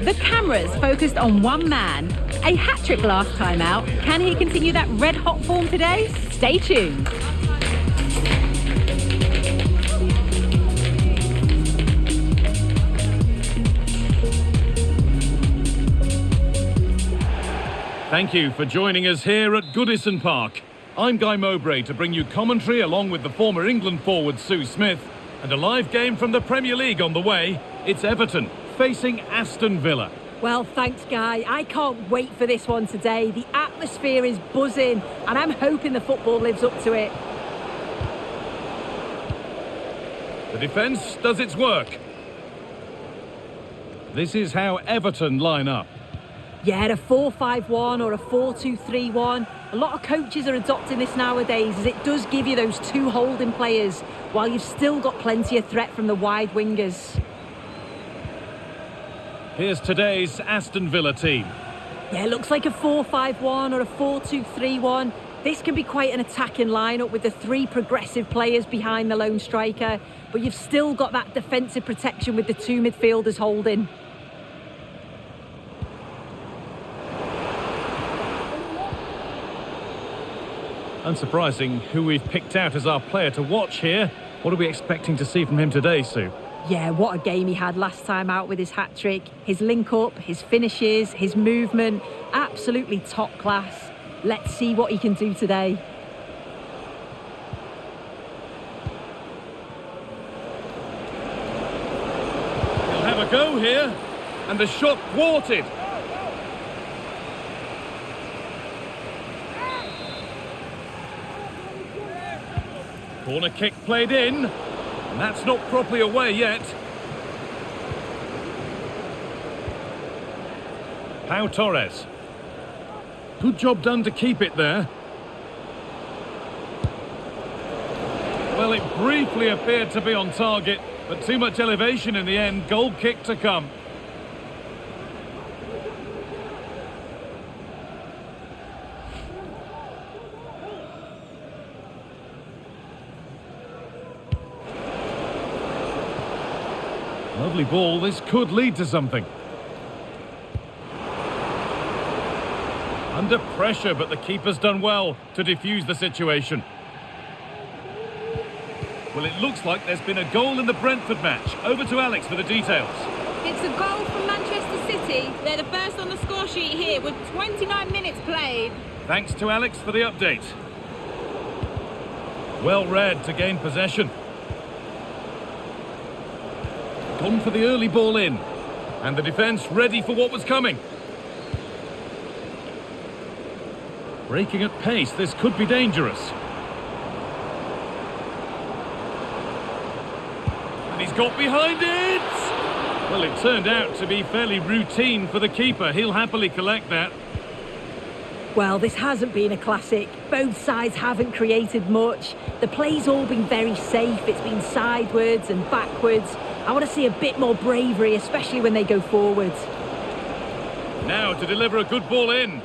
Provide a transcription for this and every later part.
The cameras focused on one man. A hat-trick last time out. Can he continue that red-hot form today? Stay tuned. Thank you for joining us here at Goodison Park. I'm Guy Mowbray to bring you commentary along with the former England forward Sue Smith, and a live game from the Premier League on the way. It's Everton facing Aston Villa. Well, thanks, Guy. I can't wait for this one today. The atmosphere is buzzing, and I'm hoping the football lives up to it. The defence does its work. This is how Everton line up. Yeah, a 4-5-1 or a 4-2-3-1. A lot of coaches are adopting this nowadays, as it does give you those two holding players, while you've still got plenty of threat from the wide wingers. Here's today's Aston Villa team. Yeah, it looks like a 4-5-1 or a 4-2-3-1. This can be quite an attacking lineup with the three progressive players behind the lone striker, but you've still got that defensive protection with the two midfielders holding. Unsurprising who we've picked out as our player to watch here. What are we expecting to see from him today, Sue? Yeah, what a game he had last time out with his hat-trick. His link-up, his finishes, his movement, absolutely top class. Let's see what he can do today. He'll have a go here, and the shot thwarted. Corner kick played in, and that's not properly away yet. Pau Torres. Good job done to keep it there. Well, it briefly appeared to be on target, but too much elevation in the end. Goal kick to come. Lovely ball, this could lead to something. Under pressure, but the keeper's done well to defuse the situation. Well, it looks like there's been a goal in the Brentford match. Over to Alex for the details. It's a goal from Manchester City. They're the first on the score sheet here with 29 minutes played. Thanks to Alex for the update. Well read to gain possession. Gone for the early ball in, and the defence ready for what was coming. Breaking at pace, this could be dangerous. And he's got behind it! Well, it turned out to be fairly routine for the keeper. He'll happily collect that. Well, this hasn't been a classic. Both sides haven't created much. The play's all been very safe. It's been sidewards and backwards. I want to see a bit more bravery, especially when they go forwards. Now to deliver a good ball in.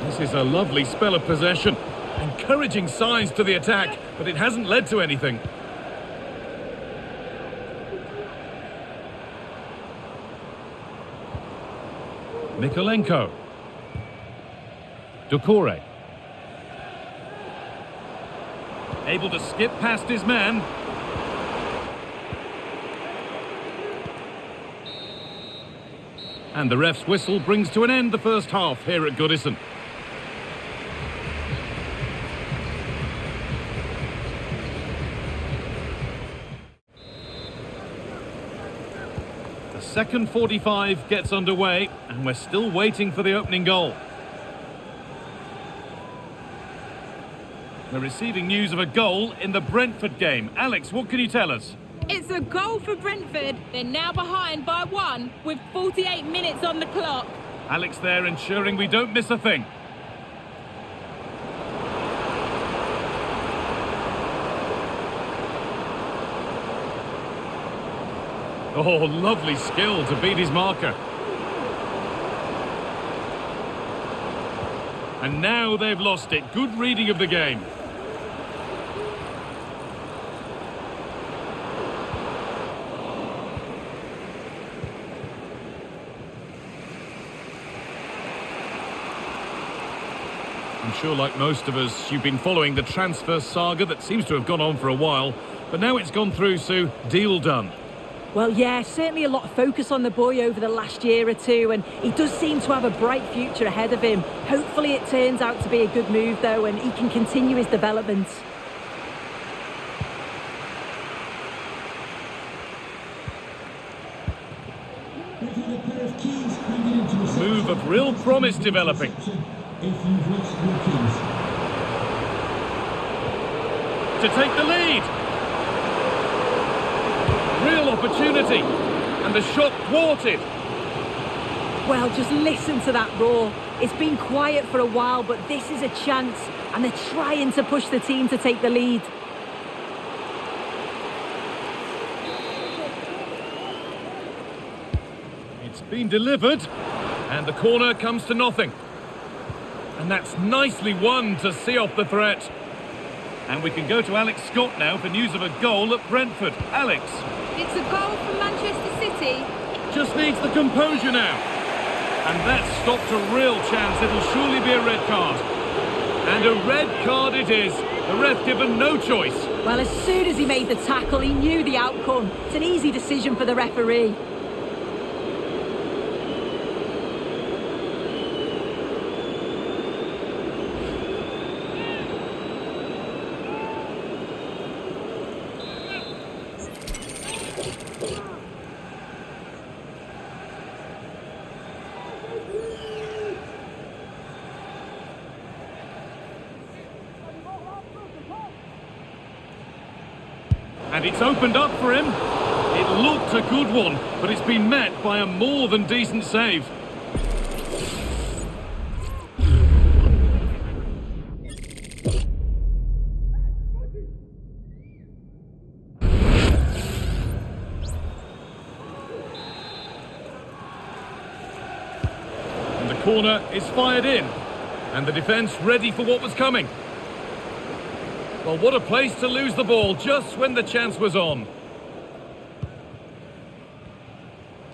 This is a lovely spell of possession. Encouraging signs to the attack, but it hasn't led to anything. Mikolenko. Doucouré. Able to skip past his man. And the ref's whistle brings to an end the first half here at Goodison. The second 45 gets underway, and we're still waiting for the opening goal. We're receiving news of a goal in the Brentford game. Alex, what can you tell us? It's a goal for Brentford. They're now behind by 1 with 48 minutes on the clock. Alex there ensuring we don't miss a thing. Oh, lovely skill to beat his marker. And now they've lost it. Good reading of the game. I'm sure, like most of us, you've been following the transfer saga that seems to have gone on for a while, but now it's gone through, Sue. Deal done. Well, yeah, certainly a lot of focus on the boy over the last year or two, and he does seem to have a bright future ahead of him. Hopefully it turns out to be a good move, though, and he can continue his development. Move of real promise developing. To take the lead. Real opportunity. And the shot thwarted. Well, just listen to that roar. It's been quiet for a while, but this is a chance, and they're trying to push the team to take the lead. It's been delivered. And the corner comes to nothing. And that's nicely won to see off the threat. And we can go to Alex Scott now for news of a goal at Brentford. Alex. It's a goal from Manchester City. Just needs the composure now. And that stopped a real chance. It'll surely be a red card. And a red card it is. The ref given no choice. Well, as soon as he made the tackle, he knew the outcome. It's an easy decision for the referee. And it's opened up for him. It looked a good one, but it's been met by a more than decent save. And the corner is fired in. And the defence ready for what was coming. Well, what a place to lose the ball just when the chance was on.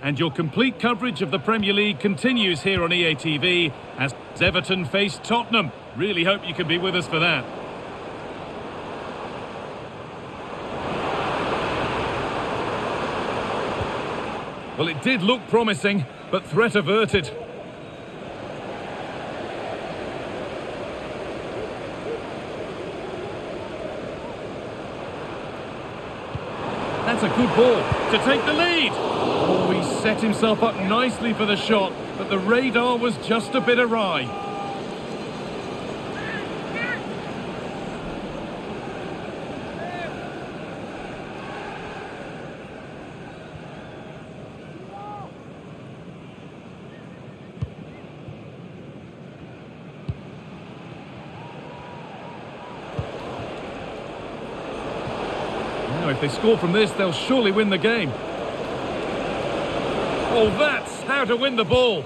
And your complete coverage of the Premier League continues here on EA TV as Everton face Tottenham. Really hope you can be with us for that. Well, it did look promising, but threat averted. That's a good ball to take the lead. Oh, he set himself up nicely for the shot, but the radar was just a bit awry. If they score from this, they'll surely win the game. Oh, that's how to win the ball.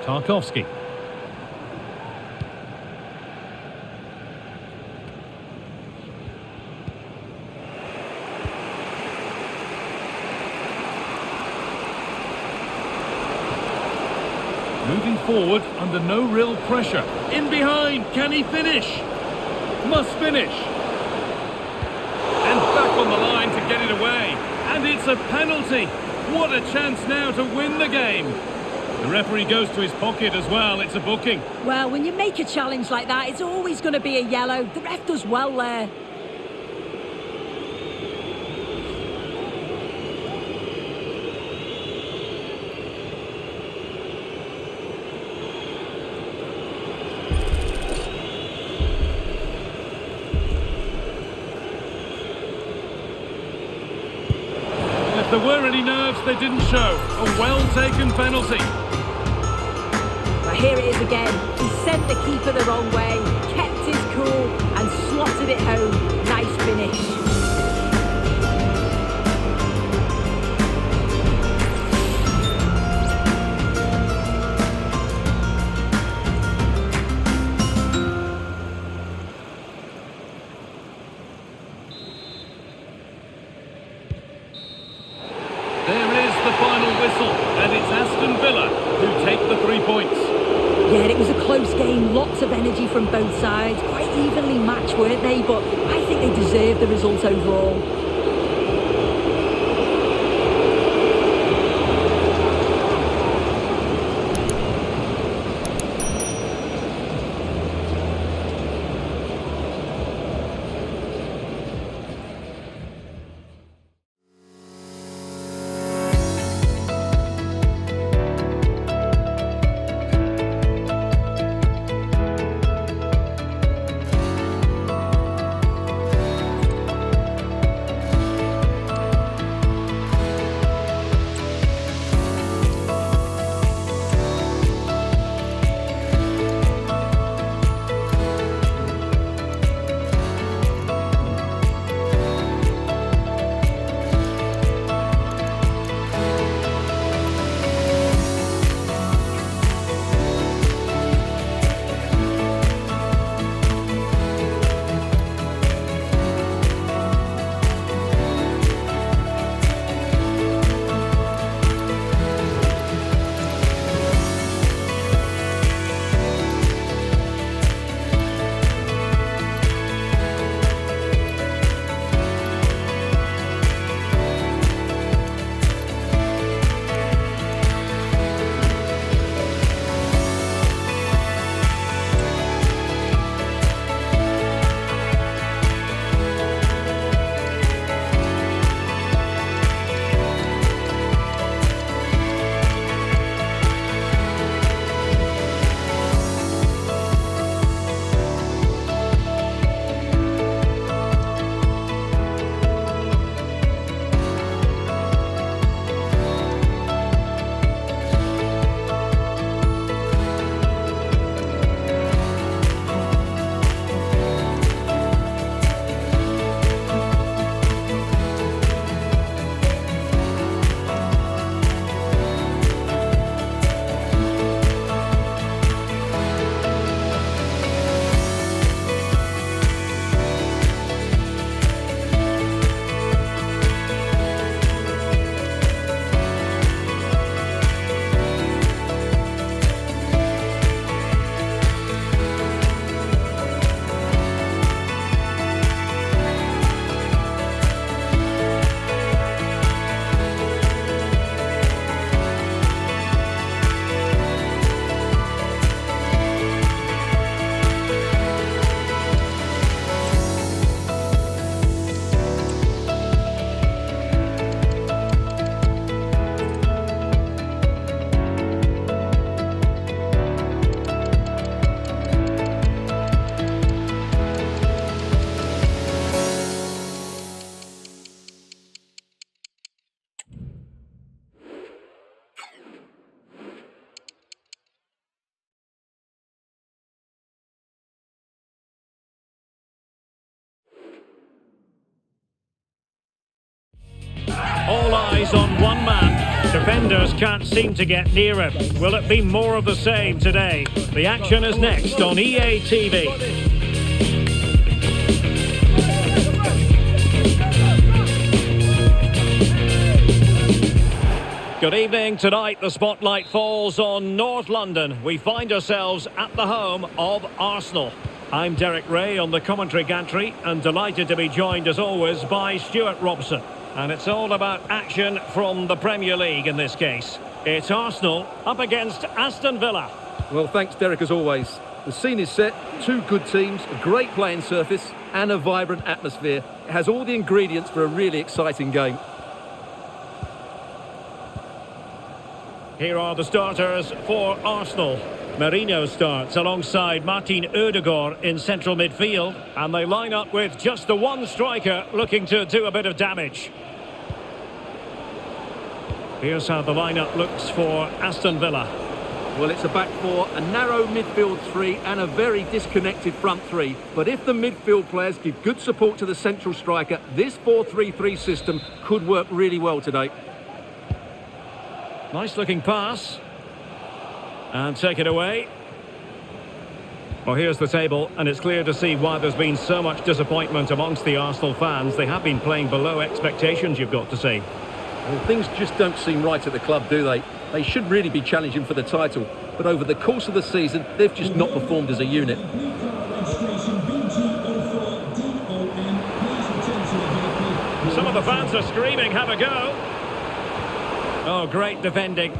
Tarkowski. Moving forward under no real pressure. In behind, can he finish? Must finish. And back on the line to get it away. And it's a penalty. What a chance now to win the game. The referee goes to his pocket as well. It's a booking. Well, when you make a challenge like that, it's always going to be a yellow. The ref does well there. If there were any nerves, they didn't show. A well-taken penalty. But here it is again. He sent the keeper the wrong way, kept his cool and slotted it home. Nice finish. There is the final whistle, and it's Aston Villa who take the 3 points. Yeah, it was a close game, lots of energy from both sides, quite evenly matched, weren't they? But I think they deserved the result overall. All eyes on one man. Defenders can't seem to get near him. Will it be more of the same today? The action is next on EA TV. Good evening. Tonight the spotlight falls on North London. We find ourselves at the home of Arsenal. I'm Derek Ray on the commentary gantry and delighted to be joined as always by Stuart Robson. And it's all about action from the Premier League in this case. It's Arsenal up against Aston Villa. Well, thanks Derek as always. The scene is set, two good teams, a great playing surface and a vibrant atmosphere. It has all the ingredients for a really exciting game. Here are the starters for Arsenal. Marino starts alongside Martin Odegaard in central midfield. And they line up with just the one striker looking to do a bit of damage. Here's how the lineup looks for Aston Villa. Well, it's a back four, a narrow midfield three and a very disconnected front three. But if the midfield players give good support to the central striker, this 4-3-3 system could work really well today. Nice looking pass. And take it away. Well, here's the table, and it's clear to see why there's been so much disappointment amongst the Arsenal fans. They have been playing below expectations, you've got to say. Well, things just don't seem right at the club, do they? They should really be challenging for the title, but over the course of the season, they've just not performed as a unit. Some of the fans are screaming, have a go. Oh, great defending.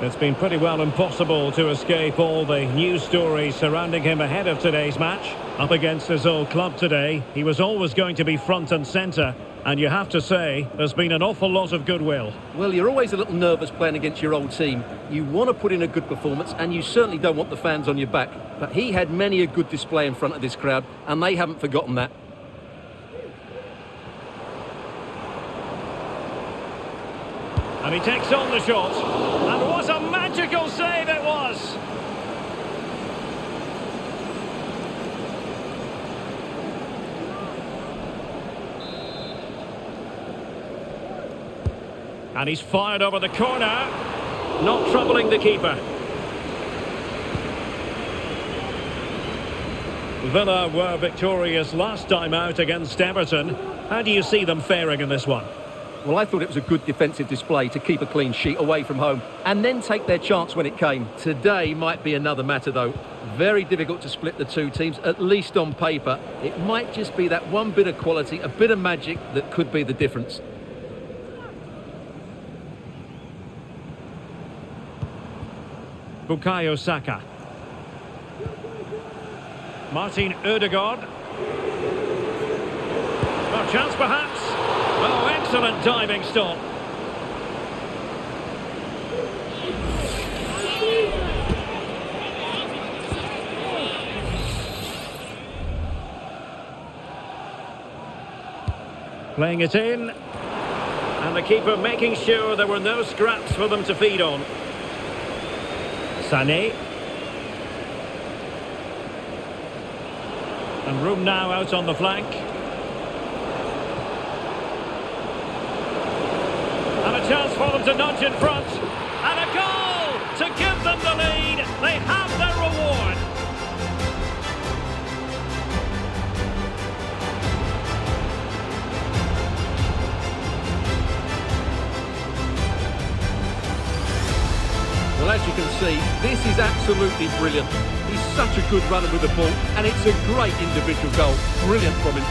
It's been pretty well impossible to escape all the news stories surrounding him ahead of today's match. Up against his old club today, he was always going to be front and centre, and you have to say, there's been an awful lot of goodwill. Well, you're always a little nervous playing against your old team. You want to put in a good performance, and you certainly don't want the fans on your back. But he had many a good display in front of this crowd, and they haven't forgotten that. And he takes on the shot. And what a magical save it was! And he's fired over the corner. Not troubling the keeper. Villa were victorious last time out against Everton. How do you see them faring in this one? Well, I thought it was a good defensive display to keep a clean sheet away from home and then take their chance when it came. Today might be another matter, though. Very difficult to split the two teams, at least on paper. It might just be that one bit of quality, a bit of magic that could be the difference. Bukayo Saka. Martin Ødegaard. A chance perhaps. Oh, excellent diving stop. Playing it in. And the keeper making sure there were no scraps for them to feed on. Sané. And room now out on the flank. And a chance for them to nudge in front. And a goal to give them the lead. They have their reward. Well, as you can see, this is absolutely brilliant. He's such a good runner with the ball, and it's a great individual goal. Brilliant from him.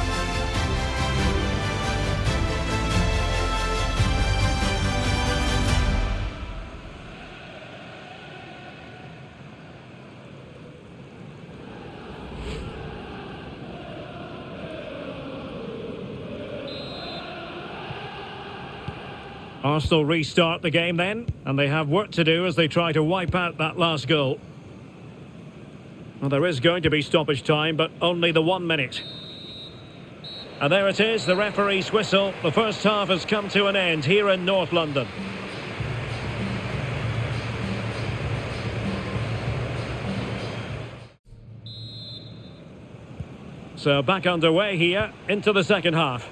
Arsenal restart the game then, and they have work to do as they try to wipe out that last goal. Well, there is going to be stoppage time, but only the 1 minute. And there it is, the referee's whistle. The first half has come to an end here in North London. So back underway here into the second half.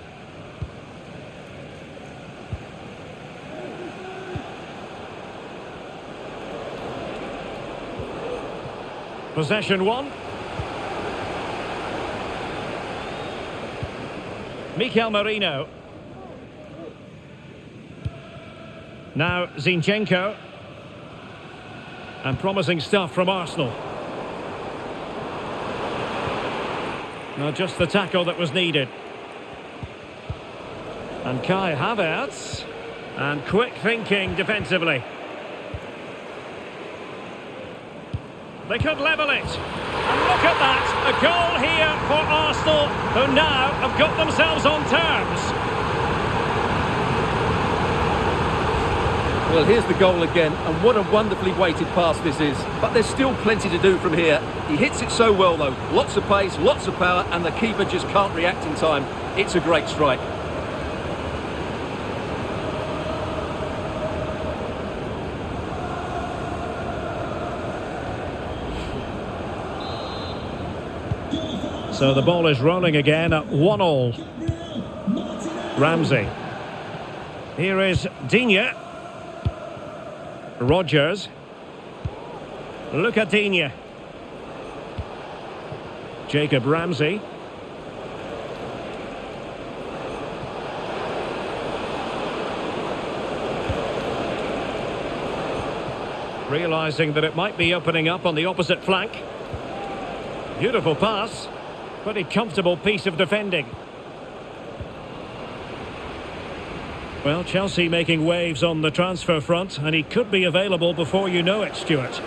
Possession one. Mikel Merino. Now Zinchenko. And promising stuff from Arsenal. Now just the tackle that was needed. And Kai Havertz. And quick thinking defensively. They could level it. And look at that. A goal here for Arsenal, who now have got themselves on terms. Well, here's the goal again, and what a wonderfully weighted pass this is. But there's still plenty to do from here. He hits it so well, though. Lots of pace, lots of power, and the keeper just can't react in time. It's a great strike. So the ball is rolling again at 1-1. Ramsey. Here is Digne. Rodgers. Look at Digne. Jacob Ramsey. Realising that it might be opening up on the opposite flank. Beautiful pass. Pretty comfortable piece of defending. Well, Chelsea making waves on the transfer front, and he could be available before you know it, Stuart.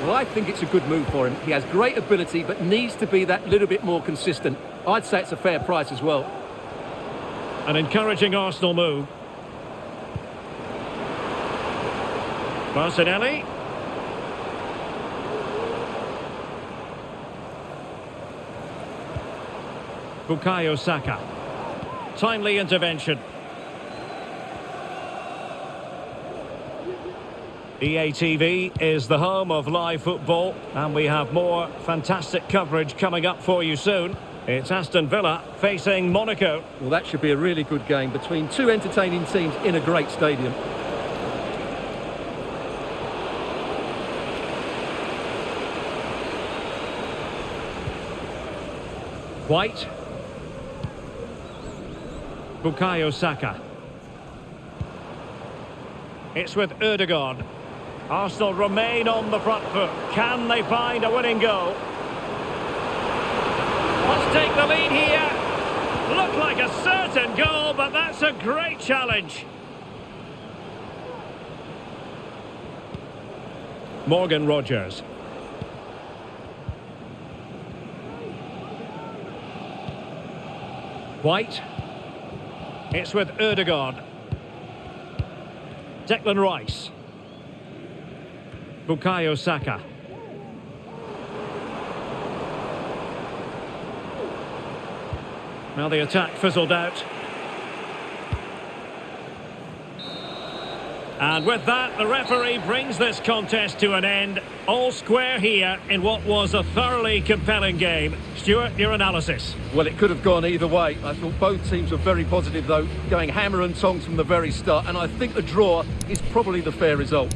Well, I think it's a good move for him. He has great ability, but needs to be that little bit more consistent. I'd say it's a fair price as well. An encouraging Arsenal move. Martinelli. Bukayo Saka. Timely intervention. EA TV is the home of live football, and we have more fantastic coverage coming up for you soon. It's Aston Villa facing Monaco. Well, that should be a really good game between two entertaining teams in a great stadium. White. Bukayo Saka. It's with Ødegaard. Arsenal remain on the front foot. Can they find a winning goal? Let's take the lead here. Looked like a certain goal, but that's a great challenge. Morgan Rogers. White. It's with Ødegaard. Declan Rice. Bukayo Saka. Well, the attack fizzled out. And with that, the referee brings this contest to an end. All square here in what was a thoroughly compelling game. Stuart, your analysis? Well, it could have gone either way. I thought both teams were very positive, though, going hammer and tongs from the very start. And I think a draw is probably the fair result.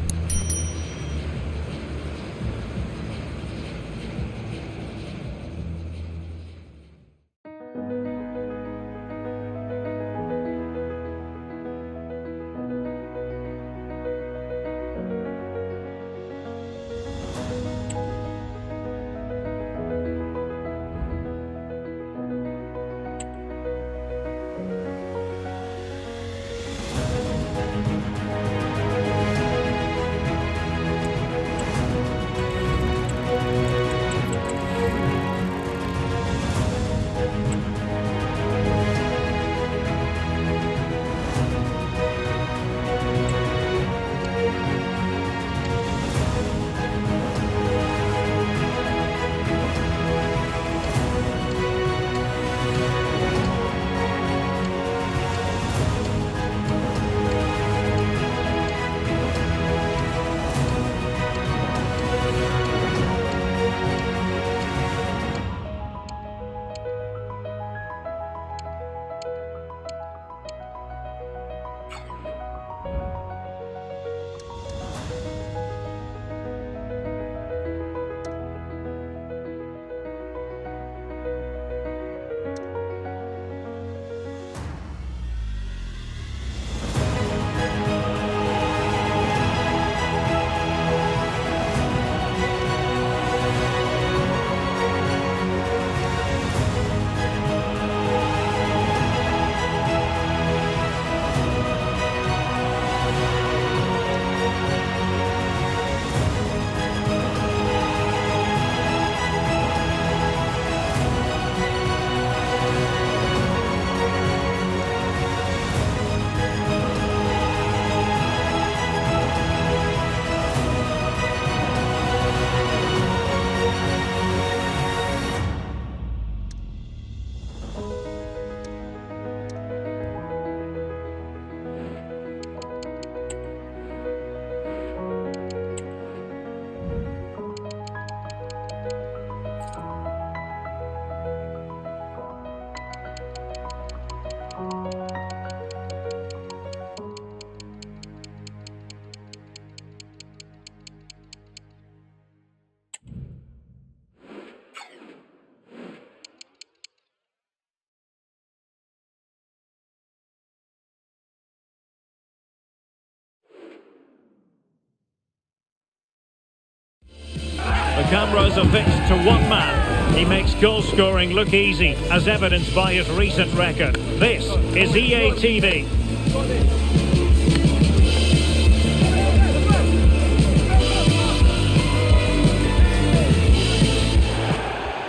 cameras are fixed to one man. He makes goal scoring look easy, as evidenced by his recent record. This is EA TV.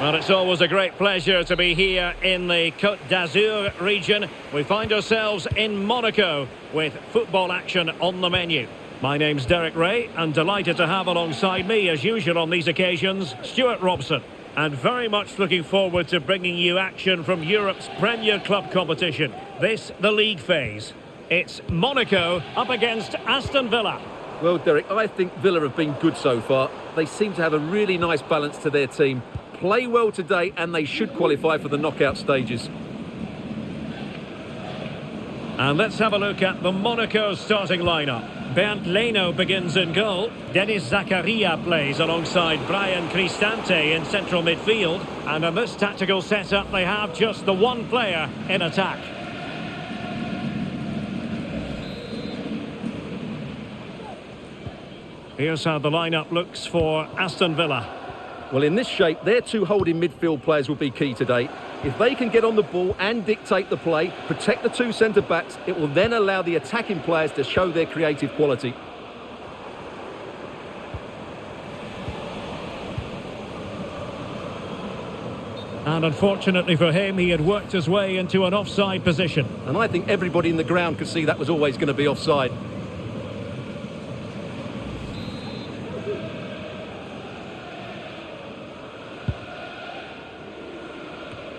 Well, it's always a great pleasure to be here in the Côte d'Azur region. We find ourselves in Monaco with football action on the menu. My name's Derek Ray, and delighted to have alongside me, as usual on these occasions, Stuart Robson. And very much looking forward to bringing you action from Europe's Premier Club competition. This, the league phase. It's Monaco up against Aston Villa. Well, Derek, I think Villa have been good so far. They seem to have a really nice balance to their team. Play well today and they should qualify for the knockout stages. And let's have a look at the Monaco starting lineup. Bernd Leno begins in goal. Denis Zakaria plays alongside Brian Cristante in central midfield. And in this tactical setup, they have just the one player in attack. Here's how the lineup looks for Aston Villa. Well, in this shape, their two holding midfield players will be key today. If they can get on the ball and dictate the play, protect the two centre-backs, it will then allow the attacking players to show their creative quality. And unfortunately for him, he had worked his way into an offside position. And I think everybody in the ground could see that was always going to be offside.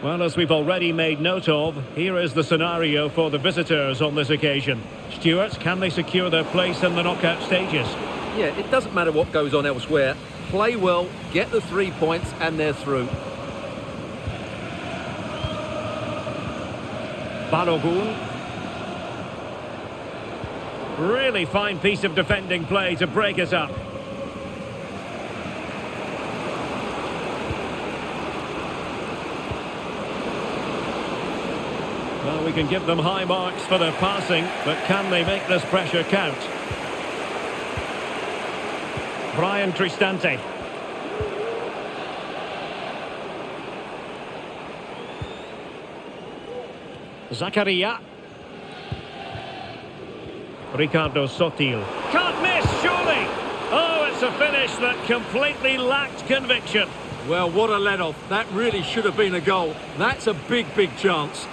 Well, as we've already made note of, here is the scenario for the visitors on this occasion. Stuart, can they secure their place in the knockout stages? Yeah, it doesn't matter what goes on elsewhere. Play well, get the 3 points, and they're through. Balogun. Really fine piece of defending play to break it up. Well, we can give them high marks for their passing, but can they make this pressure count? Brian Cristante. Zakaria. Ricardo Sotil. Can't miss, surely! Oh, it's a finish that completely lacked conviction. Well, what a let-off. That really should have been a goal. That's a big, big chance.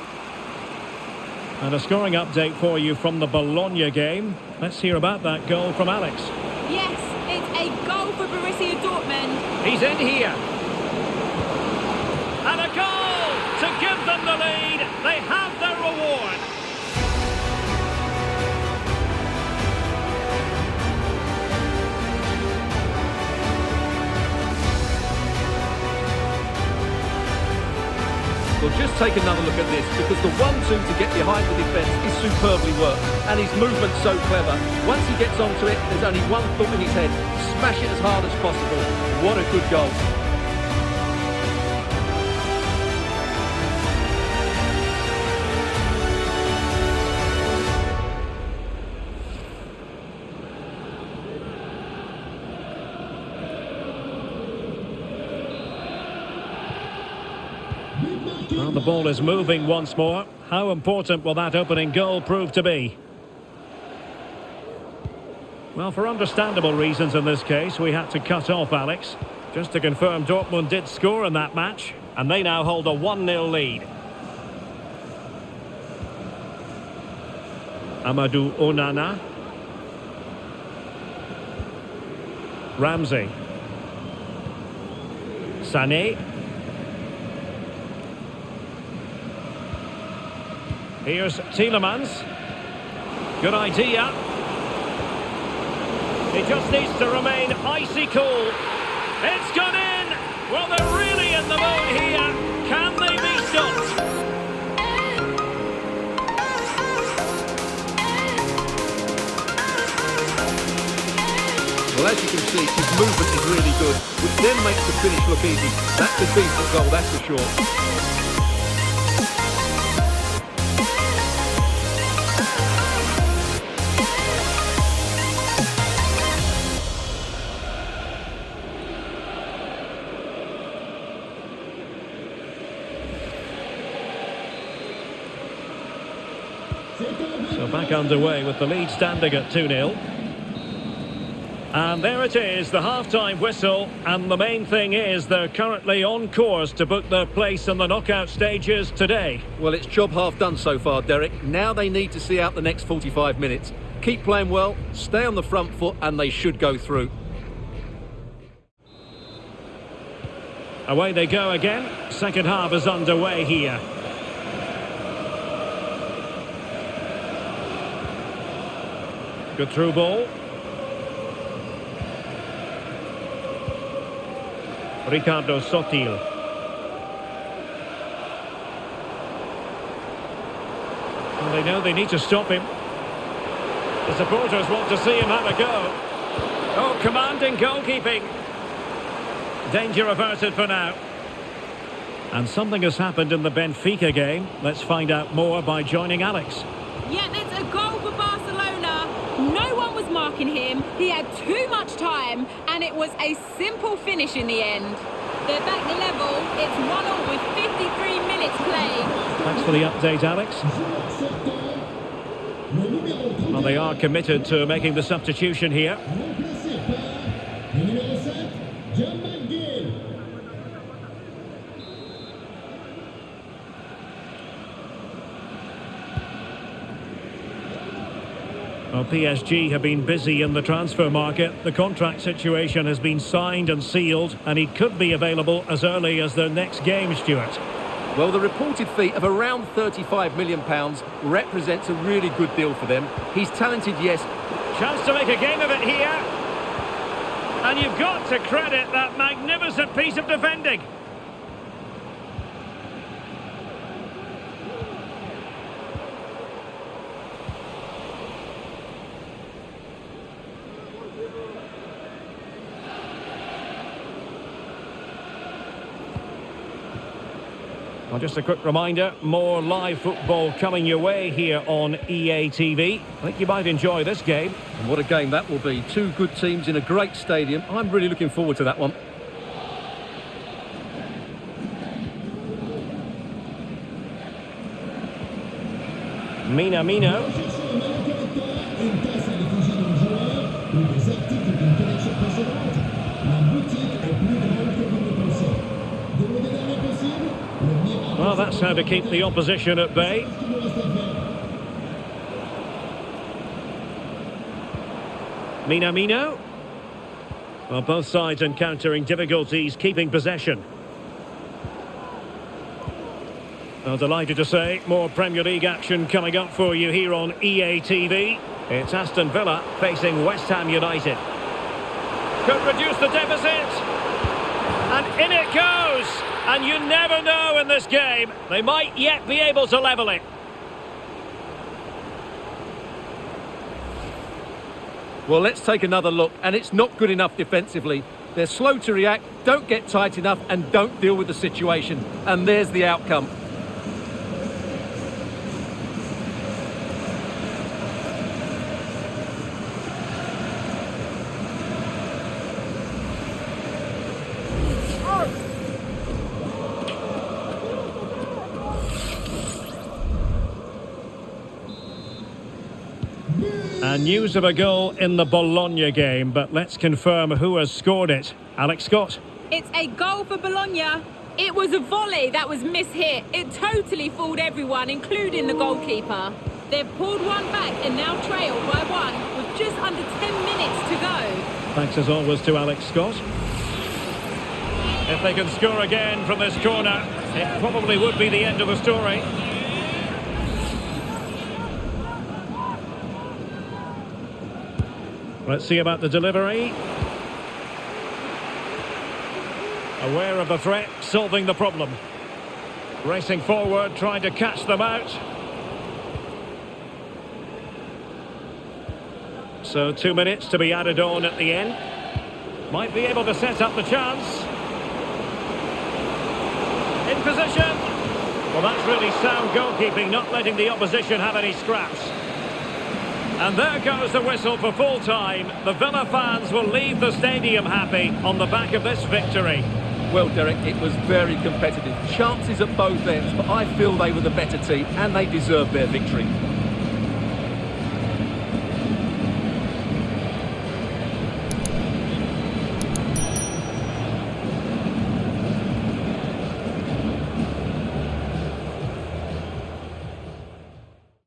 And a scoring update for you from the Bologna game. Let's hear about that goal from Alex. Yes, it's a goal for Borussia Dortmund. He's in here. And a goal to give them the lead. They have their reward. Well, just take another look at this, because the 1-2 to get behind the defence is superbly worked, and his movement's so clever. Once he gets onto it, there's only one thought in his head: smash it as hard as possible. What a good goal. Well, the ball is moving once more. How important will that opening goal prove to be? Well, for understandable reasons in this case, we had to cut off Alex. Just to confirm, Dortmund did score in that match, and they now hold a 1-0 lead. Amadou Onana. Ramsey. Sané. Here's Tielemans. Good idea. He just needs to remain icy cool. It's gone in! Well, they're really in the mode here. Can they be stopped? Well, as you can see, his movement is really good, which then makes the finish look easy. That's a decent goal, that's for sure. So back underway with the lead standing at 2-0. And there it is, the half-time whistle, and the main thing is they're currently on course to book their place in the knockout stages today. Well, it's job half done so far, Derek. Now they need to see out the next 45 minutes. Keep playing well, stay on the front foot, and they should go through. Away they go again. Second half is underway here. Good through ball. Ricardo Sotil. Well, they know they need to stop him. The supporters want to see him have a go. Oh, commanding goalkeeping. Danger averted for now. And something has happened in the Benfica game. Let's find out more by joining Alex. Yeah, that's a goal for Barcelona. No one was marking him. He had too much time, and it was a simple finish in the end. They're back level. It's 1-1 with 53 minutes played. Thanks for the update, Alex. Well, they are committed to making the substitution here. Well, PSG have been busy in the transfer market. The contract situation has been signed and sealed, and he could be available as early as their next game, Stuart. Well, the reported fee of around £35 million represents a really good deal for them. He's talented, yes. Chance to make a game of it here. And you've got to credit that magnificent piece of defending. Well, just a quick reminder, more live football coming your way here on EA TV. I think you might enjoy this game. And what a game that will be. Two good teams in a great stadium. I'm really looking forward to that one. Minamino. Well, that's how to keep the opposition at bay. Minamino. Well, both sides encountering difficulties keeping possession. Well, delighted to say, more Premier League action coming up for you here on EA TV. It's Aston Villa facing West Ham United. Could reduce the deficit. And in it goes. And you never know in this game. They might yet be able to level it. Well, let's take another look. And it's not good enough defensively. They're slow to react, don't get tight enough, and don't deal with the situation. And there's the outcome. And news of a goal in the Bologna game, but let's confirm who has scored it. Alex Scott. It's a goal for Bologna. It was a volley that was mishit. It totally fooled everyone, including the goalkeeper. They've pulled one back and now trail by one with just under 10 minutes to go. Thanks as always to Alex Scott. If they can score again from this corner, it probably would be the end of the story. Let's see about the delivery. Aware of the threat, solving the problem. Racing forward, trying to catch them out. So 2 minutes to be added on at the end. Might be able to set up the chance. In position. Well, that's really sound goalkeeping, not letting the opposition have any scraps. And there goes the whistle for full time. The Villa fans will leave the stadium happy on the back of this victory. Well, Derek, it was very competitive. Chances at both ends, but I feel they were the better team and they deserved their victory.